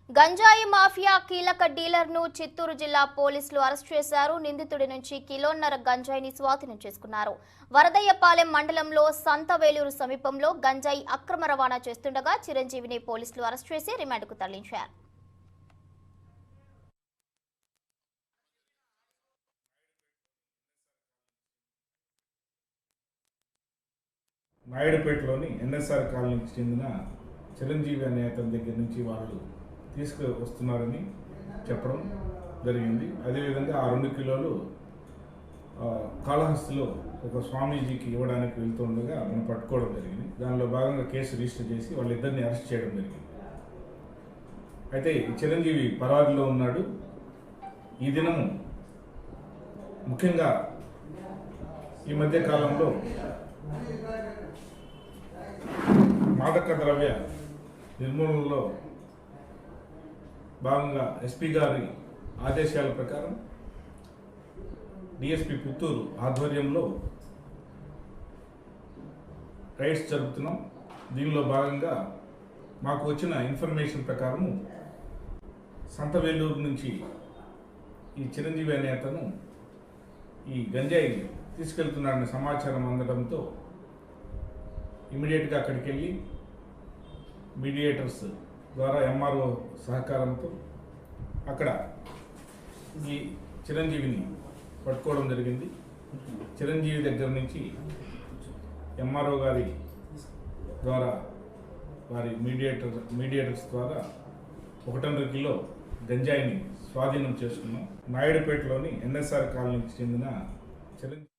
గంజాయి మాఫియా కీలక డీలర్ను చిత్తూరు జిల్లా పోలీసులు అరెస్ట్ చేశారు. నిందితుడి నుంచి కిలోన్నర గంజాయిని స్వాధీనం చేసుకున్నారు. వరదయ్యపాలెం మండలంలో సంతవేలూరు సమీపంలో గంజాయి అక్రమ రవాణా చేస్తుండగా చిరంజీవిని పోలీసులు అరెస్ట్ చేసి రిమాండ్కు తరలించారు. నాయుడుపేటలోని ఎన్ఎస్ఆర్ కాలనీకి చెందిన చిరంజీవి అనే అతని దగ్గర నుంచి వాళ్ళు తీసుకువస్తున్నారని చెప్పడం జరిగింది. అదేవిధంగా ఆ 2 కిలోలు కాళహస్తిలో ఒక స్వామీజీకి ఇవ్వడానికి వెళ్తుండగా మనం పట్టుకోవడం జరిగింది. దానిలో భాగంగా కేసు రిజిస్టర్ చేసి వాళ్ళిద్దరిని అరెస్ట్ చేయడం జరిగింది. అయితే చిరంజీవి పరారీలో ఉన్నాడు. ఈ దినము ముఖ్యంగా ఈ మధ్య కాలంలో మాదక ద్రవ్య నిర్మూలనలో భాగంగా ఎస్పీ గారి ఆదేశాల ప్రకారం డిఎస్పీ పుత్తూరు ఆధ్వర్యంలో రైడ్స్ జరుపుతున్నాం. దీనిలో భాగంగా మాకు వచ్చిన ఇన్ఫర్మేషన్ ప్రకారము సంతవేలూరు నుంచి ఈ చిరంజీవి అనే అతను ఈ గంజాయి తీసుకెళ్తున్నాడనే సమాచారం అందడంతో ఇమీడియట్గా అక్కడికి వెళ్ళి మీడియేటర్స్ ద్వారా ఎంఆర్ఓ సహకారంతో అక్కడ ఈ చిరంజీవిని పట్టుకోవడం జరిగింది. చిరంజీవి దగ్గర నుంచి ఎంఆర్ఓ గారి ద్వారా వారి మీడియేటర్స్ ద్వారా 1.5 కిలో గంజాయిని స్వాధీనం చేసుకున్నాం. నాయుడుపేటలోని ఎన్ఎస్ఆర్ కాలనీకి చెందిన చిరంజీవి